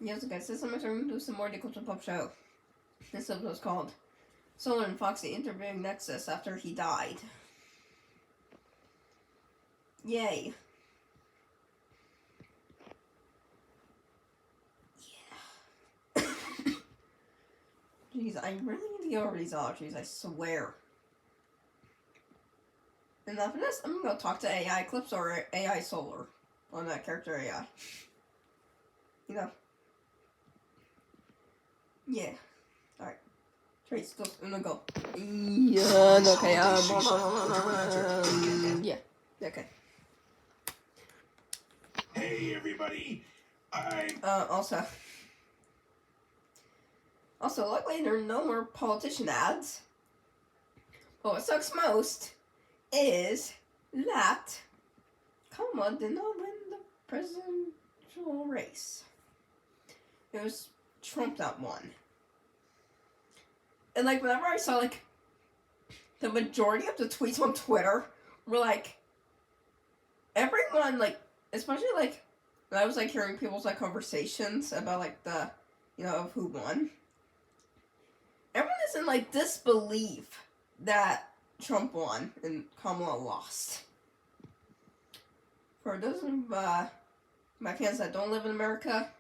Yes, guys, this time I'm going to do some more Eclipse Pop Show. This episode was called Solar and Foxy interviewing Nexus after he died. Yay. Yeah. Jeez, I really need to get over these allergies, I swear. And after this, I'm going to talk to AI Eclipse or AI Solar on that character AI. You know. Yeah. Alright. Trace, go. I'm gonna go. Yeah, okay, yeah. Okay. Hey, everybody. Also, luckily there are no more politician ads. But what sucks most is that Kamala did not win the presidential race. It was Trump that won. And, like, whenever I saw, like, the majority of the tweets on Twitter were, like, everyone, like, especially, like, when I was, like, hearing people's, like, conversations about, like, the, you know, of who won. Everyone is in, like, disbelief that Trump won and Kamala lost. For those of my fans that don't live in America,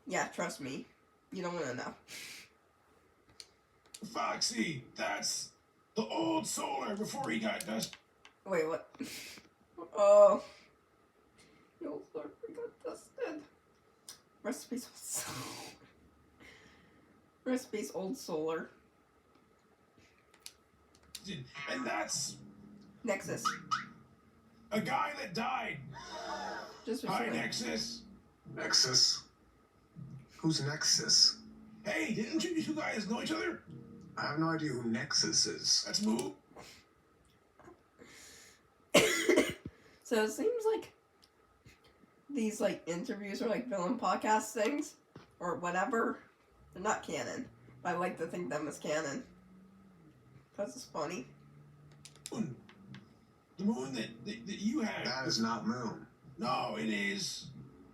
yeah, trust me, you don't want to know. Foxy, that's the old Solar before he got dust. Wait, what? Oh. The old Solar got dusted. Recipes old Solar. Recipes old Solar. And that's Nexus. a guy that died. Just Hi, recently. Nexus. Nexus? Who's Nexus? Hey, didn't you two guys know each other? I have no idea who Nexus is. That's Moo. So it seems like these, like, interviews or, like, villain podcast things, or whatever, they're not canon. But I like to think them as canon. Because it's funny. The moon that you had. That is not Moon. No, it is.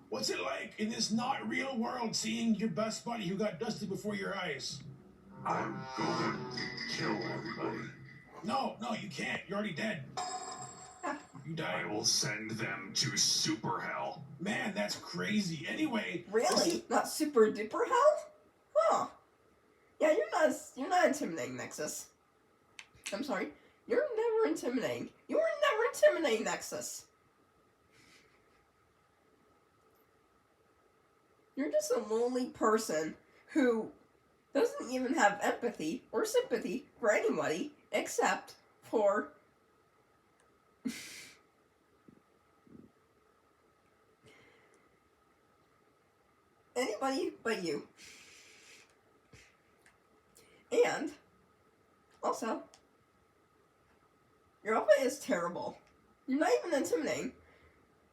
What's it like in this not real world seeing your best buddy who got dusted before your eyes? I'm going to kill everybody. No, you can't. You're already dead. You died. I will send them to super hell. Man, that's crazy. Anyway. Really? Not super duper hell? Huh. Yeah, you're not intimidating, Nexus. I'm sorry. You're never intimidating. You were never intimidating, Nexus. You're just a lonely person who doesn't even have empathy or sympathy for anybody except for anybody but you. And also, your outfit is terrible. You're not even intimidating.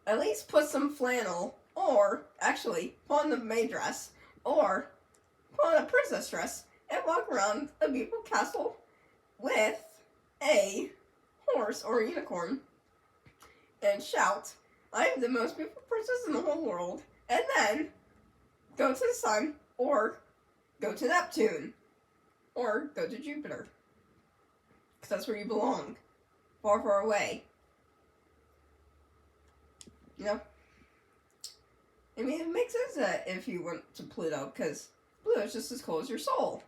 At least put some flannel, or actually put on the maid dress, or put on a princess dress, and walk around a beautiful castle with a horse or a unicorn, and shout, "I am the most beautiful princess in the whole world," and then go to the sun, or go to Neptune, or go to Jupiter. Because that's where you belong. Far, far away. You know? I mean, it makes sense that if you went to Pluto, because Pluto is just as cool as your soul.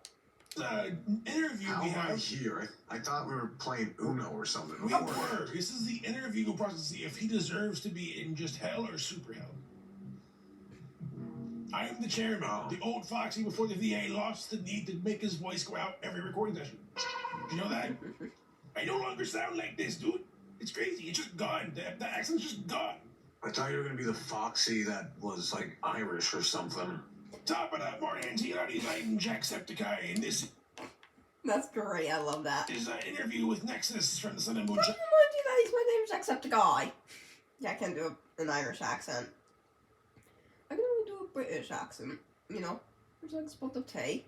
Interview How we am I have. here? I thought we were playing Uno or something. We before were. that. This is the interview process to see if he deserves to be in just hell or super hell. I am the chairman. Oh. The old Foxy before the VA lost the need to make his voice go out every recording session. You know that? I no longer sound like this, dude. It's crazy. It's just gone. The accent's just gone. I thought you were going to be the Foxy that was like Irish or something. Top of that morning, T-Lottie Jacksepticeye, and this That's great, I love that. is an interview with Nexus from the Sun and Moon. How do you know my name's Jacksepticeye? Yeah, I can't do an Irish accent. I can only do a British accent, you know. There's like a spot of tea.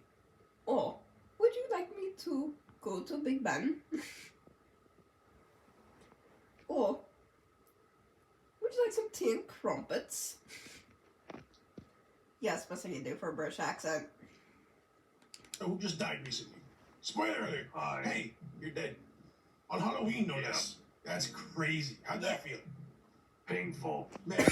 Or, would you like me to go to Big Ben? Or, would you like some tea and crumpets? Yes, that's what you do for a British accent. Who just died recently. Spoiler alert. Hey, you're dead. On Halloween, no less. That's crazy. How'd that feel? Painful. Man,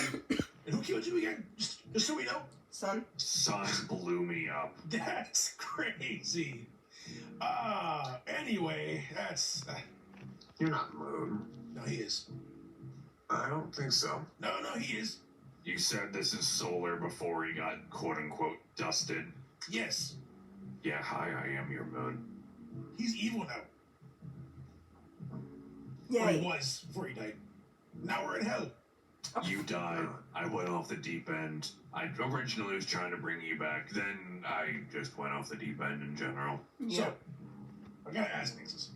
and who killed you again? Just so we know. Son? Sun blew me up. That's crazy. Anyway, that's... You're not Moon. No, he is. I don't think so. No, he is. You said this is Solar before he got quote-unquote dusted. Yes. Yeah, hi, I am your Moon. He's evil now. Yeah. Or he was before he died. Now we're in hell. You died. I went off the deep end. I originally was trying to bring you back. Then I just went off the deep end in general. Yeah. So, I gotta ask Nixus.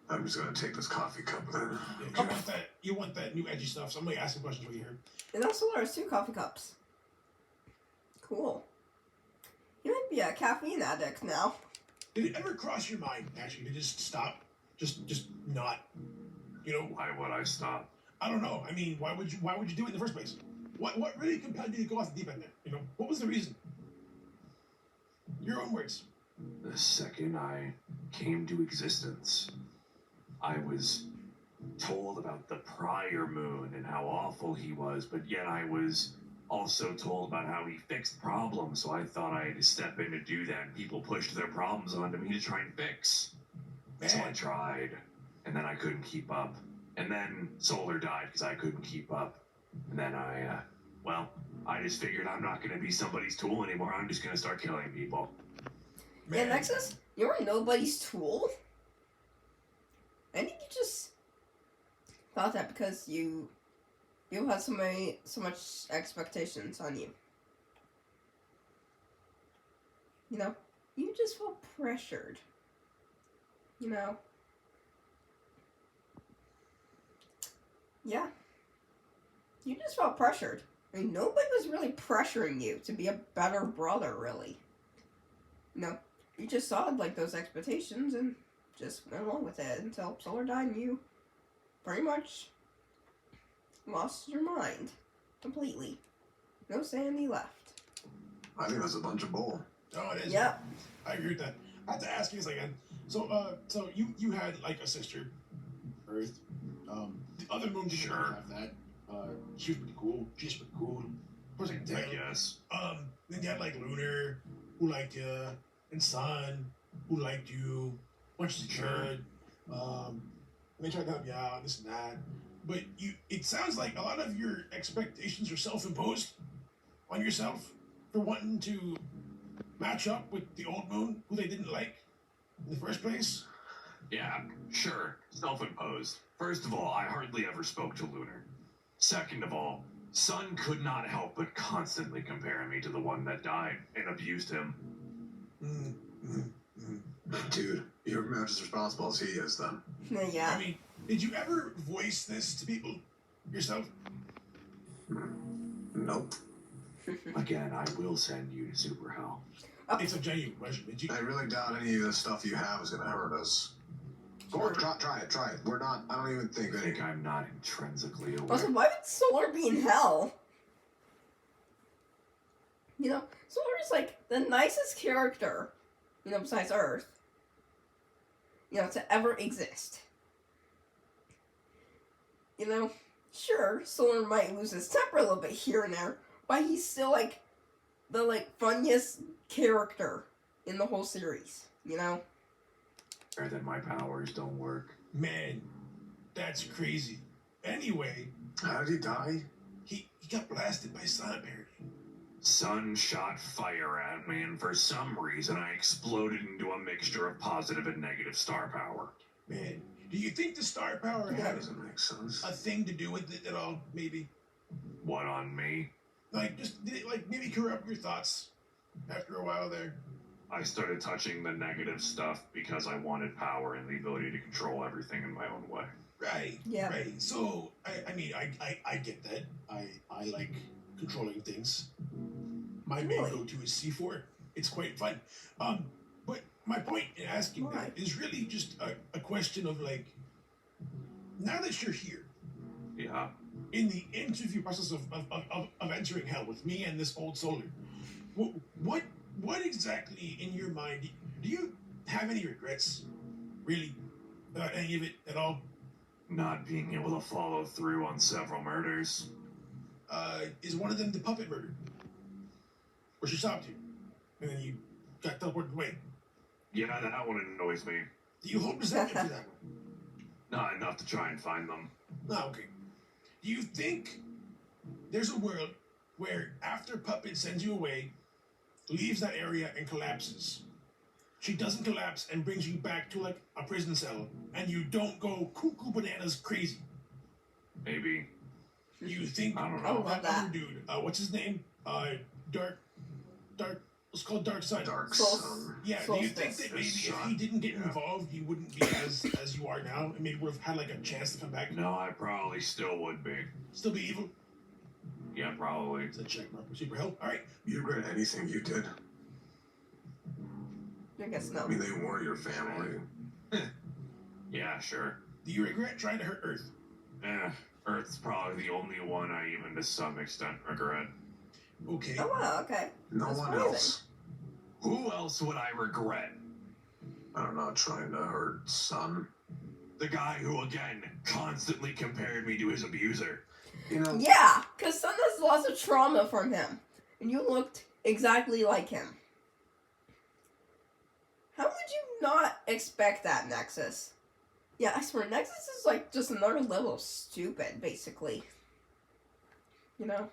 I'm just gonna take this coffee cup then. Yeah, you want that new edgy stuff, so I'm gonna ask some questions for you here. And also there's 2 coffee cups. Cool. You might be a caffeine addict now. Did it ever cross your mind, actually, to just stop? Just not? You know, Why would I stop? I don't know. I mean, why would you do it in the first place? What really compelled you to go off the deep end there? You know, what was the reason? Your own words. The second I came to existence, I was told about the prior Moon and how awful he was, but yet I was also told about how he fixed problems, so I thought I had to step in to do that, and people pushed their problems onto me to try and fix. So I tried, and then I couldn't keep up. And then Solar died because I couldn't keep up. And then I just figured I'm not going to be somebody's tool anymore. I'm just going to start killing people. Yeah, Nexus, you were nobody's tool? I think you just thought that because you had so much expectations on you. You know, you just felt pressured. You know? Yeah. You just felt pressured. I mean, nobody was really pressuring you to be a better brother, really. You know, you just saw, like, those expectations and just went along with it until Solar died and you pretty much lost your mind completely. No sanity left. I think that's a bunch of bull. Oh, it is. Yep. I agree with that. I have to ask you this again. So, so you had like a sister, Earth. The other moon didn't Sure. have that. She was pretty cool. She's pretty cool. Of course, I can tell. I guess. Then you had like Lunar, who liked you, and Sun, who liked you, much as you could. And they tried to help you out, this and that. But it sounds like a lot of your expectations are self-imposed on yourself for wanting to match up with the old moon, who they didn't like in the first place. Yeah, sure. Self-imposed. First of all, I hardly ever spoke to Lunar. Second of all, Sun could not help but constantly compare me to the one that died and abused him. Dude, you're about as responsible as he is, then. Yeah. I mean, did you ever voice this to people yourself? Nope. Again, I will send you to Super Hell. It's a genuine question. Did you? I really doubt any of the stuff you have is gonna hurt us. Go on, try it. We're not, I don't even think I think that. I'm not intrinsically aware. Also, why would Solar be in hell? You know, Solar is like the nicest character, you know, besides Earth, you know, to ever exist. You know, sure, Solar might lose his temper a little bit here and there, but he's still like the funniest character in the whole series, you know? That my powers don't work. Man, that's crazy. Anyway, How did he die? he got blasted by Sun apparently. Sun shot fire at me, and for some reason I exploded into a mixture of positive and negative star power. Man, do you think the star power That had doesn't make sense. a thing to do with it at all? Maybe, What on me? like, just did it maybe corrupt your thoughts after a while there? I started touching the negative stuff because I wanted power and the ability to control everything in my own way. Right. Yeah. Right. So I mean I get that. I like controlling things. My main Really? go-to is C4. It's quite fun. But my point in asking Why? that is really just a question of like, now that you're here Yeah. in the interview process of entering hell with me and this old Solar, What exactly in your mind do you have any regrets? Really, about any of it at all? Not being able to follow through on several murders. Is one of them the puppet murder, where she stopped you, and then you got teleported away? Yeah, that one annoys me. Do you hold resentment for that one? Not enough to try and find them. Oh, okay. Do you think there's a world where after Puppet sends you away, leaves that area and collapses, she doesn't collapse and brings you back to like a prison cell, and you don't go cuckoo bananas crazy? Maybe. You think I don't I know. love that that. other dude, what's his name? Dark, it's called Dark Side. Dark Sol- Sun. Yeah, do you think Solstice. that maybe if Sun. he didn't get Yeah. involved, you wouldn't be as you are now, and maybe would have had like a chance to come back? No, I probably still would be. Still be evil? Yeah, probably. It's a check mark for super help. All right. You regret anything you did? I guess no. I mean, they were your family. Yeah, sure. Do you regret trying to hurt Earth? Earth's probably the only one I even to some extent regret. Okay. Oh wow, okay. No That's one amazing. else. Who else would I regret? I don't know, trying to hurt Sun. The guy who, again, constantly compared me to his abuser. You know, Yeah, because Sun has lots of trauma from him, and you looked exactly like him. How would you not expect that, Nexus? Yeah, I swear, Nexus is like just another level of stupid, basically. You know?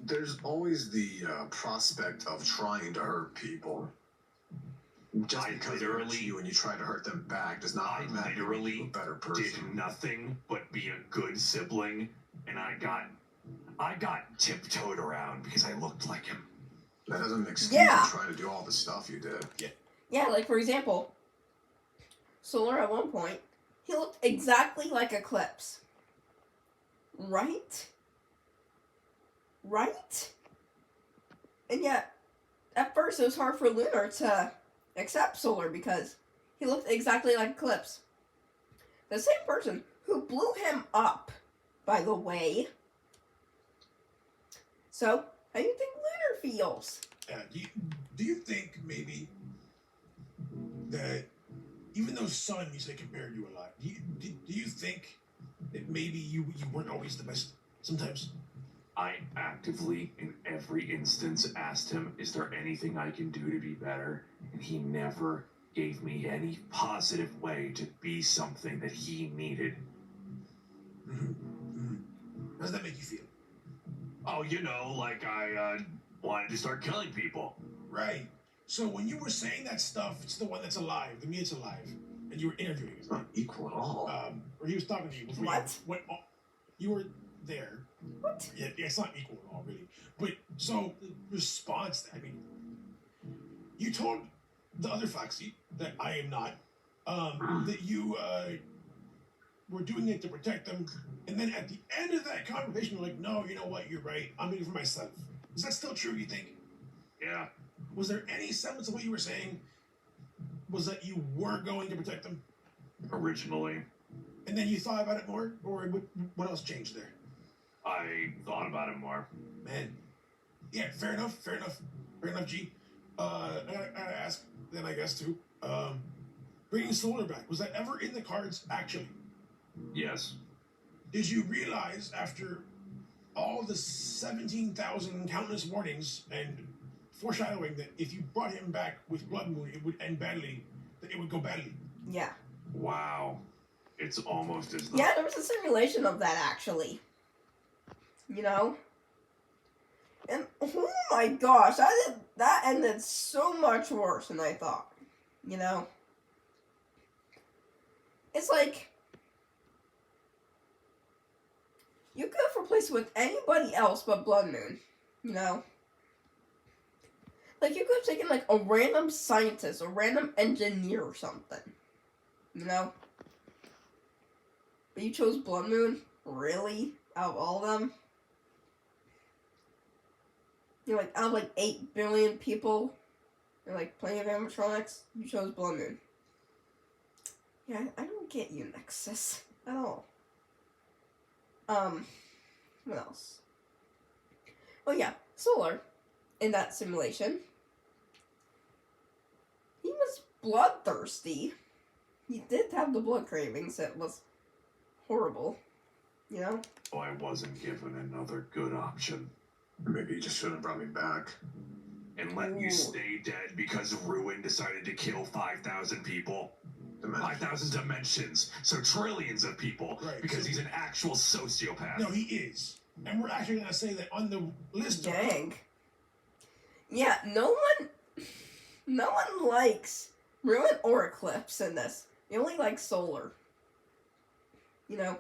there's always the prospect of trying to hurt people. Just I because they hurt literally- you and you try to hurt them back does not I automatically make you literally a better Did person. nothing but be a good sibling, and I got tiptoed around because I looked like him. That doesn't excuse Yeah. you trying to do all the stuff you did. Yeah, like for example, Solar at one point, he looked exactly like Eclipse. Right? Right? And yet, at first it was hard for Lunar to accept Solar because he looked exactly like Eclipse. The same person who blew him up, by the way. So, how do you think Lunar feels? Do you think maybe that even though Sun you say compared you a lot, do you think that maybe you weren't always the best sometimes? I actively, in every instance, asked him, is there anything I can do to be better? And he never gave me any positive way to be something that he needed. How does that make you feel? Oh, like I wanted to start killing people. Right. So when you were saying that stuff, it's the one that's alive. The me that's alive, and you were interviewing It's him. not equal at all. Or he was talking to you before What? you went. You were there. What? Yeah, it's not equal at all, really. But so the response, I mean, you told the other Foxy that I am not, that you were doing it to protect them, and then at the end of that conversation, you're like, no, you know what, you're right. I'm doing it for myself. Is that still true? You think? Yeah. Was there any semblance of what you were saying? Was that you were going to protect them, Originally, and then you thought about it more, or what else changed there? I thought about it more. Man, yeah, fair enough, G. I gotta ask then, I guess too. Bringing Solar back, was that ever in the cards? Actually, Yes. did you realize after all the 17,000 countless warnings and foreshadowing that if you brought him back with Blood Moon, it would end badly? That it would go badly. Yeah. Wow. It's almost as though Yeah, there was a simulation of that actually. You know? And oh my gosh, that ended so much worse than I thought. You know? It's like you could have replaced it with anybody else but Blood Moon. You know? Like you could have taken like a random scientist, a random engineer or something. You know? But you chose Blood Moon? Really? Out of all of them? You're like, out of like 8 billion people, you're like playing animatronics, you chose Blood Moon. Yeah, I don't get you, Nexus. At all. What else? Oh yeah, Solar. in that simulation. He was bloodthirsty. He did have the blood cravings. It was horrible, you know? Oh, I wasn't given another good option. Maybe you just should have brought me back. And let Ooh. you stay dead because Ruin decided to kill 5,000 people? Dimension. 5,000 dimensions, so trillions of people, Right, because so- he's an actual sociopath. No, he is. And we're actually gonna say that on the list of Dang. Yeah, no one likes Ruin or Eclipse in this. They only like Solar. You know?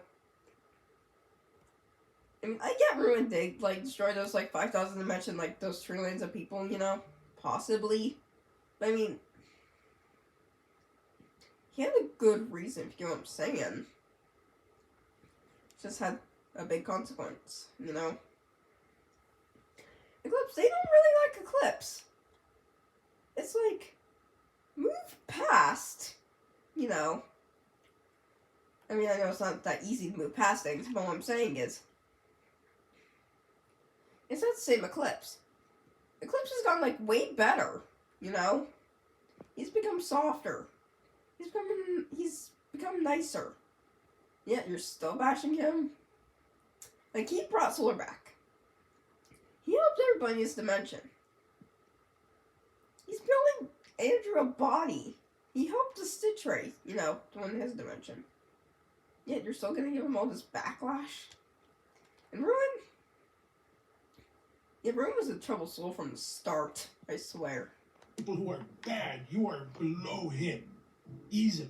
I mean, I get Ruin did, like, destroy those, like, 5,000 dimension, like, those trillions of people, you know? Possibly. But, I mean, he had a good reason, if you know what I'm saying. Just had a big consequence, you know? Eclipse, they don't really like Eclipse. It's like, move past, you know. I mean, I know it's not that easy to move past things, but what I'm saying is, it's not the same Eclipse. Eclipse has gotten, like, way better, you know? He's become softer. He's become nicer. Yet you're still bashing him? Like, he brought Solar back. He helped everybody in his dimension. He's building Andrew a body. He helped the Stitch Ray, you know, to win his dimension. Yet you're still gonna give him all this backlash? And Ruin? Yeah, Ruin was a trouble soul from the start, I swear. people who are bad, you are below him. Easily.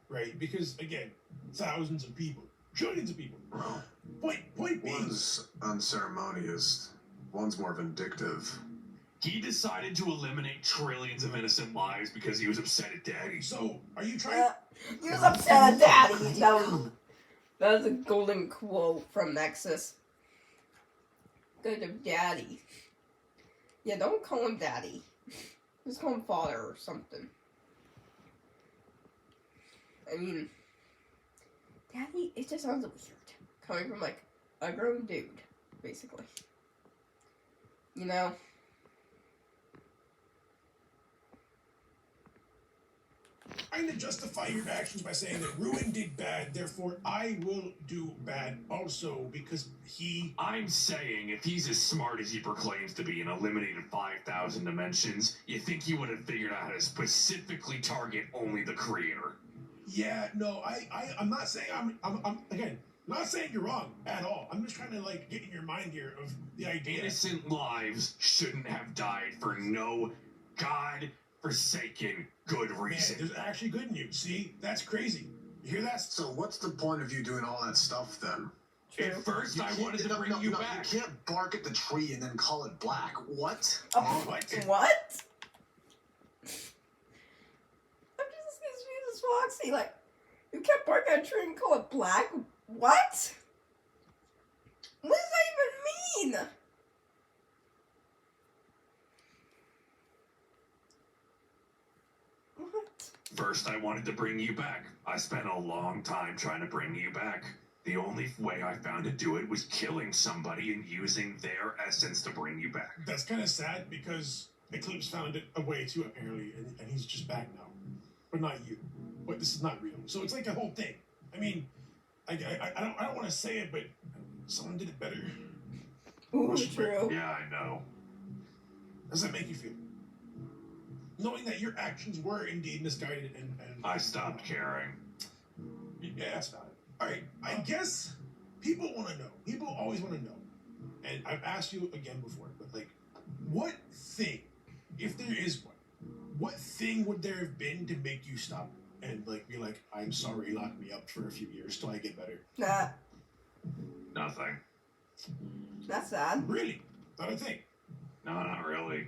Right? Because, again, thousands of people. Trillions of people. Well, Point being... one's unceremonious, one's more vindictive. He decided to eliminate trillions of innocent lives because he was upset at Daddy. So, are you trying... He was upset at Daddy. That was a golden quote from Nexus. Good of Daddy. Yeah, don't call him Daddy. Just call him Father or something. I mean, Daddy, it just sounds weird. Coming from, like, a grown dude, basically. You know? Trying to justify your actions by saying that Ruin did bad, therefore I will do bad also because he... I'm saying if he's as smart as he proclaims to be and eliminated 5,000 dimensions, you think he would have figured out how to specifically target only the creator. Yeah, no, I'm not saying I'm again, not saying you're wrong at all. I'm just trying to, like, get in your mind here of the idea. Innocent lives shouldn't have died for no God-forsaken good Man, reason. there's actually good news. See? That's crazy. You hear that? So what's the point of you doing all that stuff then? At first, I wanted to bring you back. You can't bark at the tree and then call it black. What? Oh, What? what? I'm just confused as Foxy. Like, you kept barking at a tree and call it black? What? What does that even mean? What? First, I wanted to bring you back. I spent a long time trying to bring you back. The only way I found to do it was killing somebody and using their essence to bring you back. That's kind of sad because Eclipse found a way too, apparently, and he's just back now. But not you. But this is not real. So it's like a whole thing. I mean, I don't want to say it, but someone did it better. Ooh, true. Yeah, I know. How does that make you feel? Knowing that your actions were indeed misguided and I stopped caring. yeah, that's about it. All right, I guess people want to know. People always want to know. And I've asked you again before, but, like, what thing, if there is one, what thing would there have been to make you stop and, like, be like, I'm sorry, lock me up for a few years till I get better? Nah, Nothing. that's sad. Really? Not a thing. No, not really.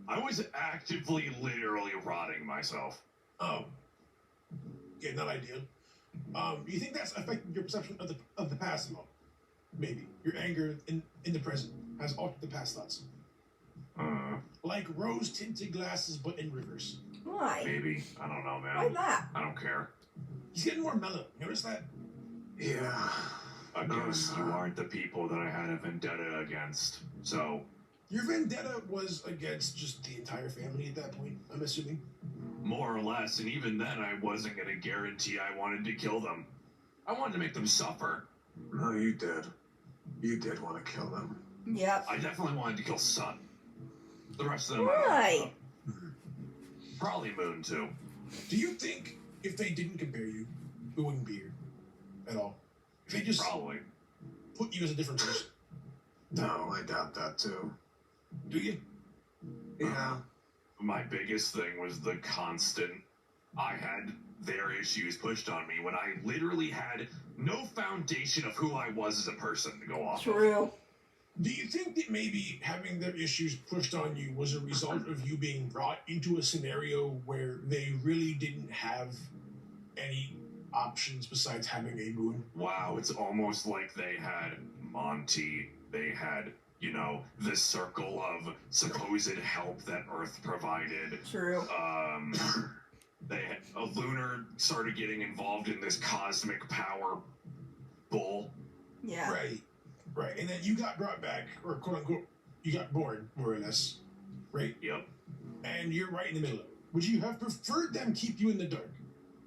I was actively, literally rotting myself. Yeah, not ideal. Do you think that's affected your perception of the past at all? Maybe. Your anger in the present has altered the past thoughts. Like rose-tinted glasses, but in reverse. Why? Maybe. I don't know, man. Why that? I don't care. He's getting more mellow. Notice that? Yeah. Again, Notice you that. aren't the people that I had a vendetta against. So, Your vendetta was against just the entire family at that point, I'm assuming? More or less, and even then I wasn't going to guarantee I wanted to kill them. I wanted to make them suffer. No, you did. You did want to kill them. Yep. I definitely wanted to kill Sun. The rest of them, Why? probably Moon too. Do you think if they didn't compare you, we wouldn't be here at all? If they just Probably. put you as a different person? No, I doubt that too. Do you? Yeah. My biggest thing was the constant. I had their issues pushed on me when I literally had no foundation of who I was as a person to go off of. True. Do you think that maybe having their issues pushed on you was a result of you being brought into a scenario where they really didn't have any options besides having a moon? Wow, it's almost like they had Monty. They had, you know, the circle of supposed help that Earth provided. True. A lunar started getting involved in this cosmic power bull. Yeah. Right. Right. And then you got brought back, or quote unquote, you got born, more or less. Right? Yep. And you're right in the middle of it. Would you have preferred them keep you in the dark?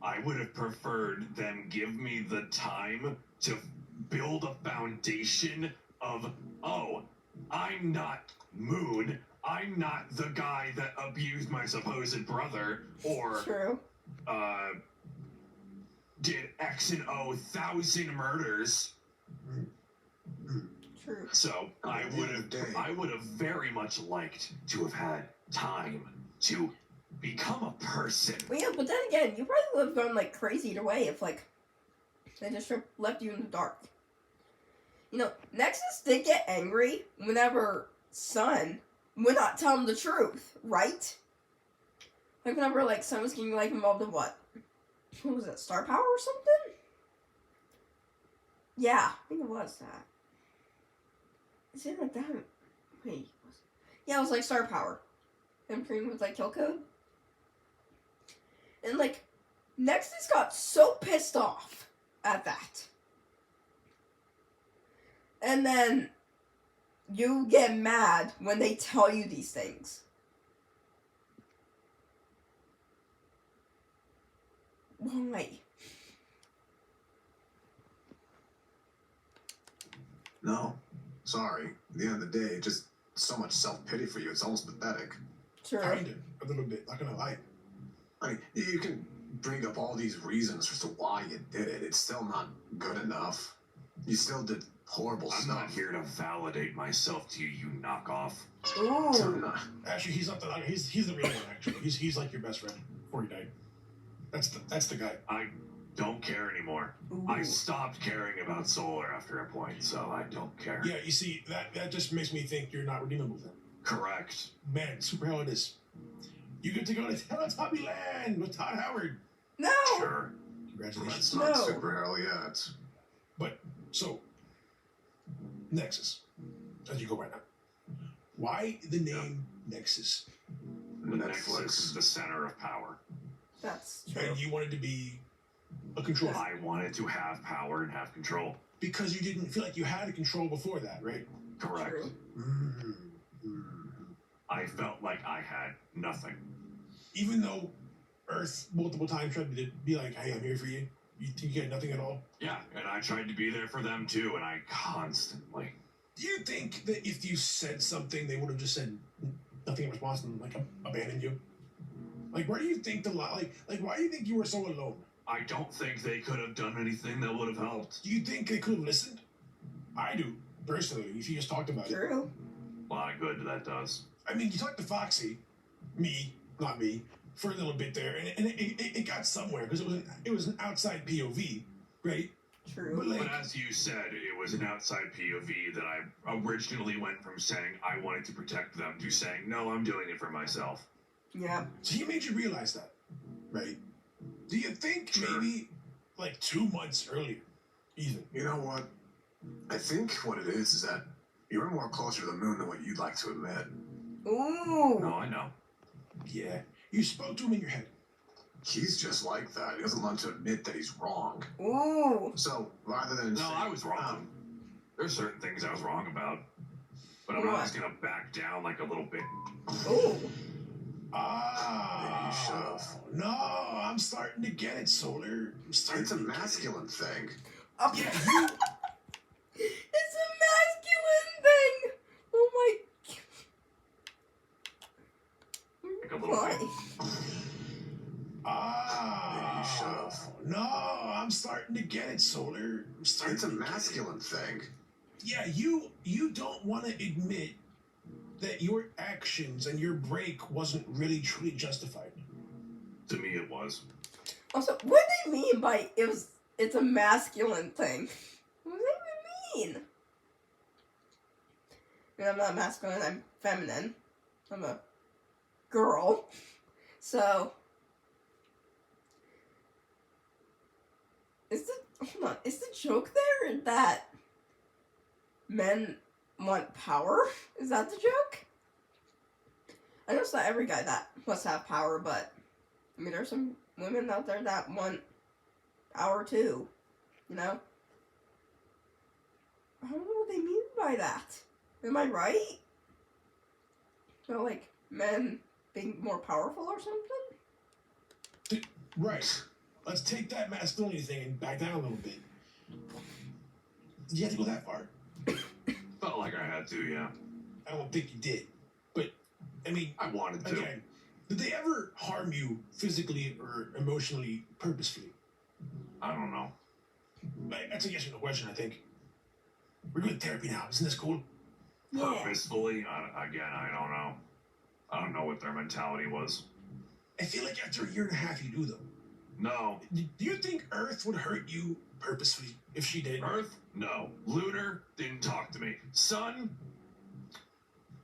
I would have preferred them give me the time to build a foundation of, oh, I'm not Moon. I'm not the guy that abused my supposed brother, or True. did X and O 1,000 murders. True. So I would have very much liked to have had time to become a person. Well, yeah, but then again, you probably would have gone like crazy either way if like they just left you in the dark. You know, Nexus did get angry whenever Sun would not tell him the truth, right? Like whenever like Sun was getting like involved in what was it, Star Power or something? Yeah, I think it was that. Is it like that? Wait, yeah, it was like Star Power. And Cream was like kill code. And like Nexus got so pissed off at that. And then you get mad when they tell you these things. Why? No. Sorry. At the end of the day, just so much self-pity for you. It's almost pathetic. Sure. Kinda. A little bit. Not gonna lie. I mean, you can bring up all these reasons as to why you did it. It's still not good enough. You still did horrible I'm stuff. not here to validate myself to you, you knockoff. Ooh. Actually, he's not the. He's the real one. Actually, he's like your best friend before he died. That's the guy. I don't care anymore. Ooh. I stopped caring about Solar after a point, so I don't care. Yeah, you see, that just makes me think you're not redeemable then. Correct. Man, super hell it is. You get to go to Teletubby Land with Todd Howard. No. Sure. Congratulations. That's not No. super hell yet. But so, Nexus, as you go right now, why the name Nexus? The Nexus Netflix. is the center of power. That's true. And you wanted to be a control I wanted to have power and have control. because you didn't feel like you had control before that, right? Correct. True. I felt like I had nothing. Even though Earth multiple times tried to be like, "Hey, I'm here for you," you think you had nothing at all. Yeah, and I tried to be there for them too, and I constantly. Do you think that if you said something, they would have just said nothing in response and like abandoned you? Like, where do you think like why do you think you were so alone? I don't think they could have done anything that would have helped. Do you think they could have listened? I do, personally, if you just talked about it. True. A lot of good that does. I mean, you talked to Foxy, not me, for a little bit there, and it got somewhere, because it was an outside POV, right? True. But like, But as you said, it was an outside POV that I originally went from saying I wanted to protect them to saying, no, I'm doing it for myself. Yeah. so he made you realize that, right? Do you think Sure. maybe like 2 months earlier, even? You know what? I think what it is that you were more closer to the moon than what you'd like to admit. Ooh. No, I know. Yeah, you spoke to him in your head. He's just like that. He doesn't want to admit that he's wrong. Ooh. So rather than No, saying, I was wrong. There's certain things I was wrong about. but I'm not What? just gonna back down like a little bit. Ooh. Maybe you should've. No, I'm starting to get it, Solar. I'm starting It's a to get it. masculine thing. Oh. Yeah, you. It's a masculine thing. Oh my. Like a little Why? bit. Maybe you should've. No, I'm starting to get it, Solar. I'm starting It's a to get it. masculine thing. Yeah, you don't want to admit that your actions and your break wasn't really truly justified. To me, it was. Also, what do they mean by it's a masculine thing? What do they even mean? I mean, I'm not masculine, I'm feminine. I'm a girl. So is the joke there that men want power? Is that the joke? I know it's not every guy that must have power, but I mean, there's some women out there that want power too, you know? I don't know what they mean by that. Am I right? So, like, men being more powerful or something? Right. Let's take that masculinity thing and back down a little bit. Did you have to go that far? Felt like I had to, yeah. I don't think you did. But, I mean, I wanted to. again, did they ever harm you physically or emotionally purposefully? I don't know. That's a yes or no question, I think. We're doing therapy now. Isn't this cool? Yeah. Purposefully, again, I don't know. I don't know what their mentality was. I feel like after a year and a half, you do, though. No. Do you think Earth would hurt you purposefully if she did? Earth? No. Lunar? Didn't talk to me. Sun?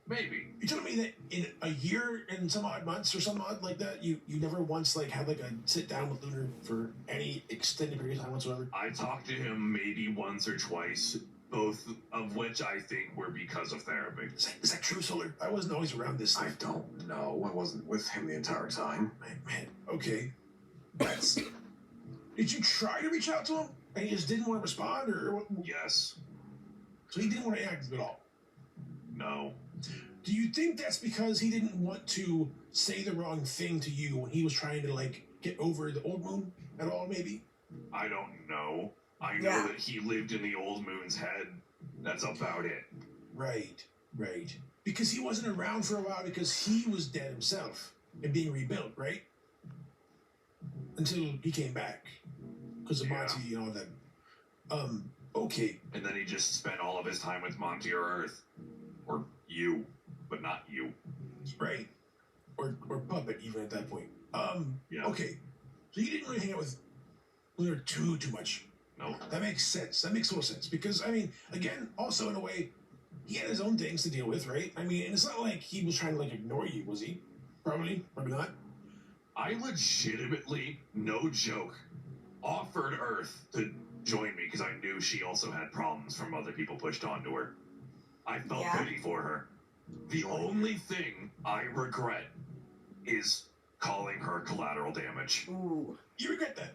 Maybe. You're telling me that in a year and some odd months or some odd like that, you never once like had like a sit down with Lunar for any extended period of time whatsoever? I talked to him maybe once or twice, both of which I think were because of therapy. Is that true, Solar? I wasn't always around this I stuff. don't know. I wasn't with him the entire time. Man, okay. That's. Did you try to reach out to him and he just didn't want to respond, or what? Yes. So he didn't want to interact at all? No. Do you think that's because he didn't want to say the wrong thing to you when he was trying to like get over the old moon at all? Maybe. I don't know. I know Yeah. that he lived in the old moon's head. That's about it. Right. Because he wasn't around for a while because he was dead himself and being rebuilt, right? Until he came back because of Yeah. Monty and all that. Okay. And then he just spent all of his time with Monty or Earth. Or you, but not you. Right. Or Puppet even at that point. Yeah. Okay. So you didn't really hang out with Lunar too much. No. That makes sense. That makes total sense. Because, I mean, again, also in a way, he had his own things to deal with, right? I mean, and it's not like he was trying to, like, ignore you, was he? Probably not. I legitimately, no joke, offered Earth to join me because I knew she also had problems from other people pushed onto her. I felt Yeah. pity for her. The only thing I regret is calling her collateral damage. Ooh. You regret that?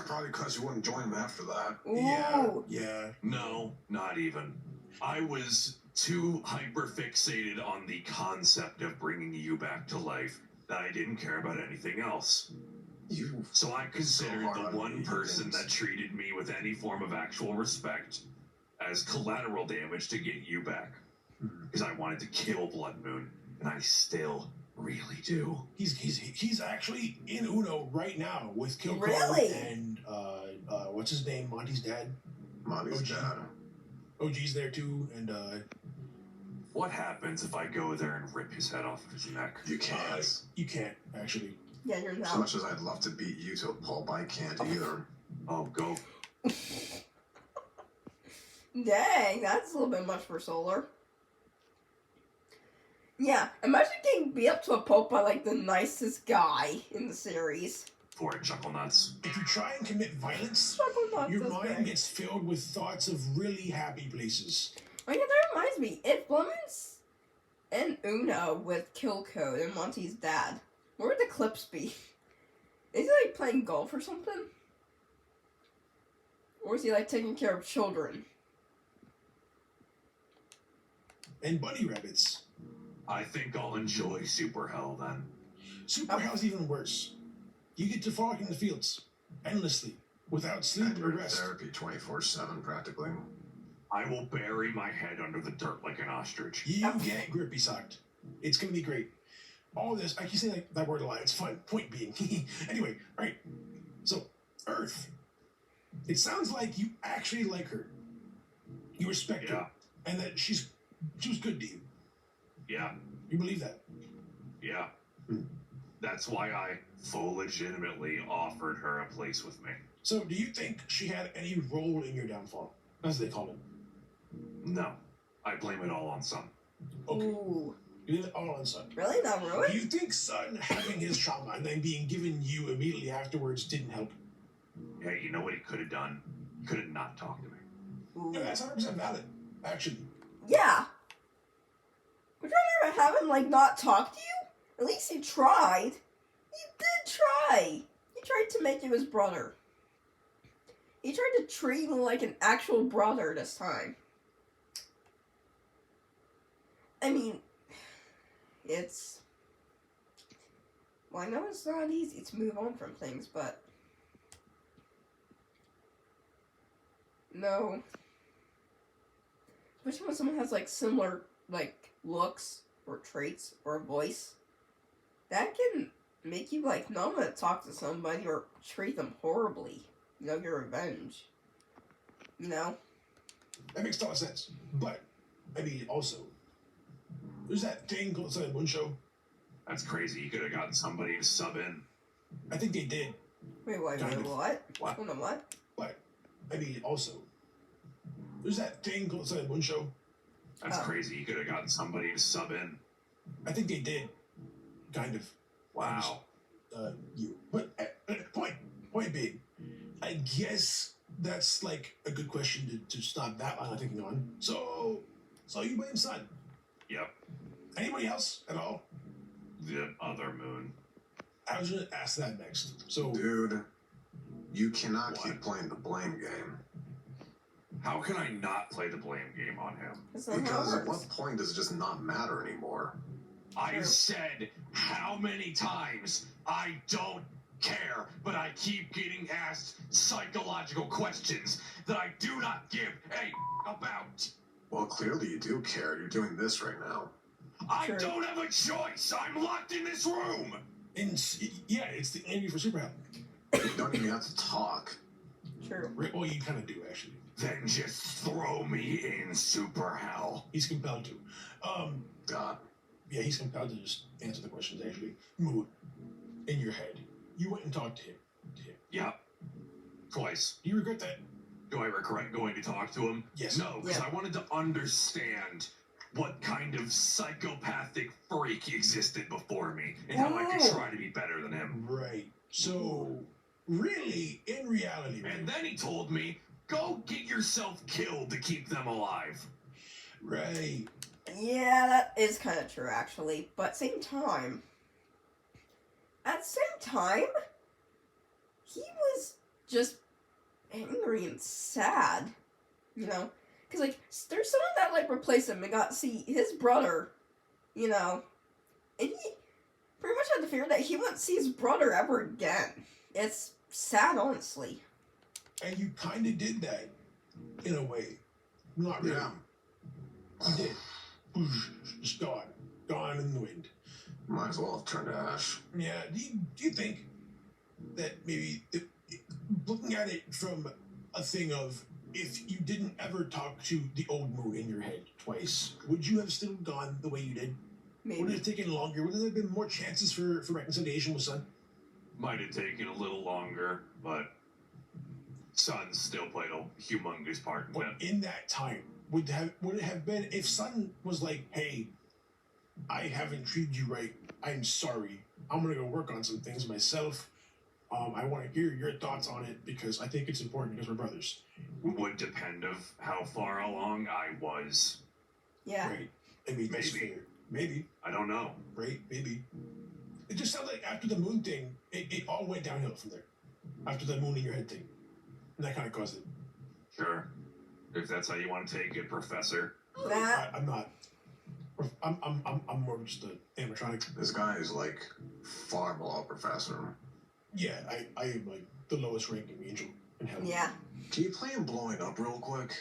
Probably because you wouldn't join him after that. Ooh. Yeah. No, not even. I was too hyper-fixated on the concept of bringing you back to life that I didn't care about anything else. You. So I considered hard the on one me, person Vince. that treated me with any form of actual respect as collateral damage to get you back. Because I wanted to kill Blood Moon, and I still really do. He's actually in Uno right now with Kilco Really? and what's his name? Monty's dad. Monty's OG. dad. OG's there too, and What happens if I go there and rip his head off of his neck? You can't. you can't actually. Yeah, you're As not. much as I'd love to beat you to a pulp, I can't either. Oh, go. Dang, that's a little bit much for Solar. Yeah, imagine getting beat up to a pulp by, like, the nicest guy in the series. For it, Chuckle Nuts. If you try and commit violence, Chuckle Nuts your is mind great. gets filled with thoughts of really happy places. Oh yeah, that reminds me. If Lemons and Uno with Kill Code and Monty's dad, where would Eclipse be? Is he like playing golf or something? Or is he like taking care of children? and bunny rabbits. I think I'll enjoy Super Hell then. Super hell's even worse. You get to frolic in the fields endlessly without sleep And or you're in rest. therapy 24/7 practically. I will bury my head under the dirt like an ostrich. You get grippy socked. It's gonna be great. All this, I keep saying like that word a lot. It's fun. Point being. Anyway, all right. So, Earth. It sounds like you actually like her. You respect her, and that she was good to you. Yeah, You believe that? yeah. Hmm. That's why I full legitimately offered her a place with me. So, do you think she had any role in your downfall, as they call it? No, I blame it all on Sun. Okay. Ooh. You did it all on Sun. Really? Not Do ruined? you think Sun having his trauma and then being given you immediately afterwards didn't help? Hey, you know what he could have done? He could have not talked to me. Ooh. Yeah, that's 100% valid, actually. Yeah. Would you rather have him, like, not talk to you? At least he tried. He did try. He tried to make you his brother. He tried to treat you like an actual brother this time. I mean, it's... Well, I know it's not easy to move on from things, but... No. Especially when someone has, like, similar, like, looks or traits or voice. That can make you, like, not want to talk to somebody or treat them horribly. You know, your revenge. You know? That makes total sense. But, I mean, also, there's that thing called Sun and Moon Show. That's crazy. You could have gotten somebody to sub in. I think they did. Wait, Kind of. what? What? Hold on, what? But, I mean, also, there's that thing called Sun and Moon Show. That's Oh. crazy. You could have gotten somebody to sub in. I think they did. Kind of. Wow. You. But, point being, I guess that's, like, a good question to stop that line of thinking on. So you blame Sun. Yep. Anybody else at all? The other moon. I was going to ask that next. So, Dude, you cannot What? keep playing the blame game. How can I not play the blame game on him? That's not how Because it at works. what point does it just not matter anymore? I True. said how many times I don't care, but I keep getting asked psychological questions that I do not give a about. Well, clearly you do care. You're doing this right now. I True. don't have a choice. I'm locked in this room. yeah, it's the interview for Super Help. You don't even have to talk. True. Right? Well, you kind of do, actually. Then just throw me in super hell. He's compelled to. God. Yeah, he's compelled to just answer the questions, actually. Mood. In your head. You went and talked to him. Yep. Twice. Do you regret that? Do I regret going to talk to him? Yes. No, because Yeah. I wanted to understand what kind of psychopathic freak existed before me and how I could Oh. try to be better than him. Right. So, really, in reality, And then he told me, go get yourself killed to keep them alive. right. Yeah, that is kind of true, actually. But at the same time, he was just angry and sad, you know? Because, like, there's someone that, like, replaced him and got to see his brother, you know? And he pretty much had the fear that he wouldn't see his brother ever again. It's sad, honestly. And you kind of did that, in a way. Not really. Yeah. You did. Just gone. Gone in the wind. Might as well have turned to ash. Yeah, do you think that maybe, looking at it from a thing of, if you didn't ever talk to the old moon in your head twice, would you have still gone the way you did? Would it Maybe. have taken longer? Would there have been more chances for reconciliation with Sun? Might have taken a little longer, but Sun still played a humongous part in But it. in that time, would it have been, if Sun was like, hey, I haven't treated you right, I'm sorry, I'm gonna go work on some things myself, I want to hear your thoughts on it because I think it's important because we're brothers. Would depend of how far along I was. Yeah. Right. I mean, that's Maybe. fair. Maybe. I don't know. Right? Maybe. It just sounds like after the moon thing, it all went downhill from there. After the moon in your head thing. And that kind of caused it. Sure. If that's how you want to take it, Professor. That I'm not. I'm more of just an animatronic. This guy is like far below professor. Yeah, I am like the lowest ranking angel in hell. Yeah. Can you play him blowing up real quick?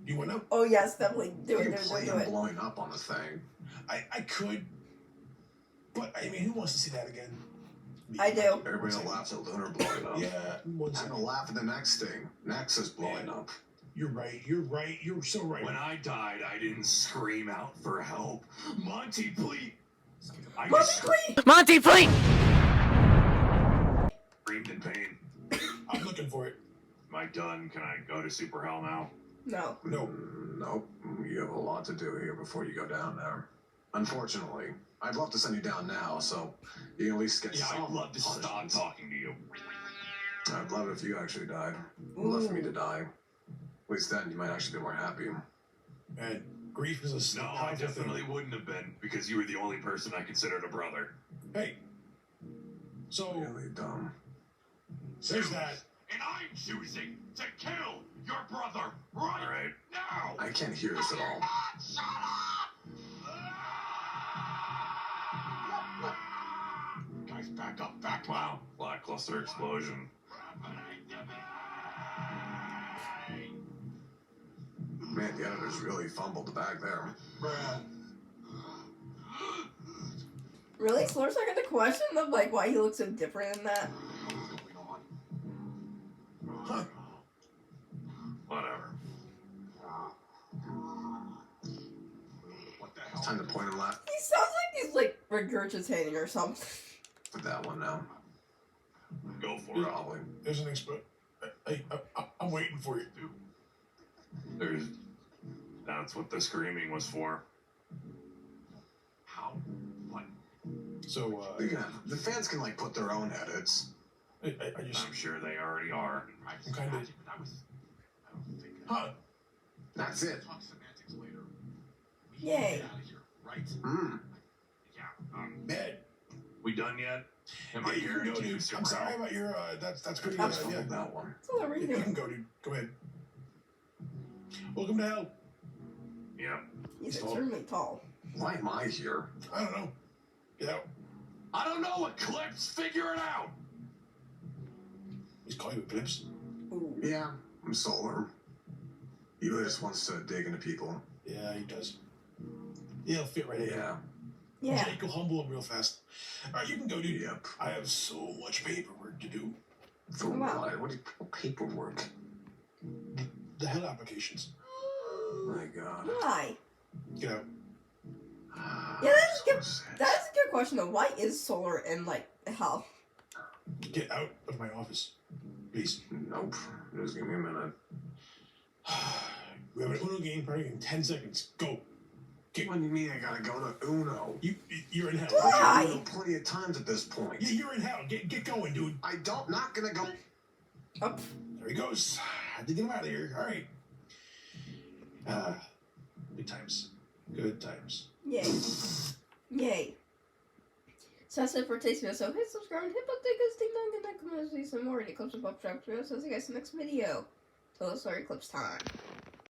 You want to? Oh yes, definitely do You it. can Do play it. Do him it. blowing up on the thing. I could, but I mean, who wants to see that again? Me. I do. Everybody that laughs at Lunar blowing up. Yeah, one I'm second. gonna laugh at the next thing. Nexus blowing Yeah. up. You're right. You're right. You're so right. When I died, I didn't scream out for help. Monty, please. I Monty, just please. Monty, please! screamed in pain. I'm looking for it. Am I done? Can I go to Super Hell now? No. No. Nope. You have a lot to do here before you go down there. Unfortunately, I'd love to send you down now, so you can at least get Yeah, some I'd love to stop punishments. talking to you. I'd love it if you actually died. I'd love for me to die. At least then you might actually be more happy. And grief is a No, I powerful definitely thing. wouldn't have been because you were the only person I considered a brother. Hey. So Really dumb. there's that. And I'm choosing to kill your brother right now. I can't hear this at all. Shut up! Guys, back up, back. Wow, lackluster explosion. Man, the editors really fumbled the bag there. Really? Slur's not gonna question of like why he looks so different in that. Huh. Whatever. What the hell? It's time to point and laugh He sounds like he's like regurgitating or something. with that one now. Go for it. Probably. There's an expert. I'm waiting for you. There's. That's what the screaming was for. How? What? So Yeah, the fans can like put their own edits. I just I'm sure they already are. I'm kind of. Huh? That's it. Yay. Hmm. Man. We done yet? Am Yeah, I you can go, guaranteed dude. to Super I'm sorry Hell? about your. That's pretty I good. fumbled Yeah. that one. That's all You everything. can go, dude. Go ahead. Welcome to hell. Yeah. He's extremely tall. Why am I here? I don't know. Get out. I don't know, Eclipse. Figure it out. He's calling you Eclipse. Ooh. Yeah, I'm solar. He really just wants to dig into people. Yeah, he does. Yeah, he'll fit right in. Yeah. Yeah. Jake will humble him real fast. All right, you can go, dude. Yep. I have so much paperwork to do. For Wow. what? What paperwork? The hell applications. My God. Why? Get out. Yeah, that's a good. That's a good question though. Why is solar in like hell? Get out of my office, please. Nope. Just give me a minute. We have an Uno game starting in 10 seconds. Go. What do you mean I gotta go to Uno? You're in hell. Why? Uno plenty of times at this point. Yeah, you're in hell. Get going, dude. Not gonna go. Up. There he goes. I had to get him out of here. All right. Good times. Good times. Yay. Yay. So that's it for today's video. So hit subscribe and hit the tickets, ding dong, and that comes see some more Eclipse of Pop Shop. So I'll see you guys in the next video. Till it's our Eclipse time.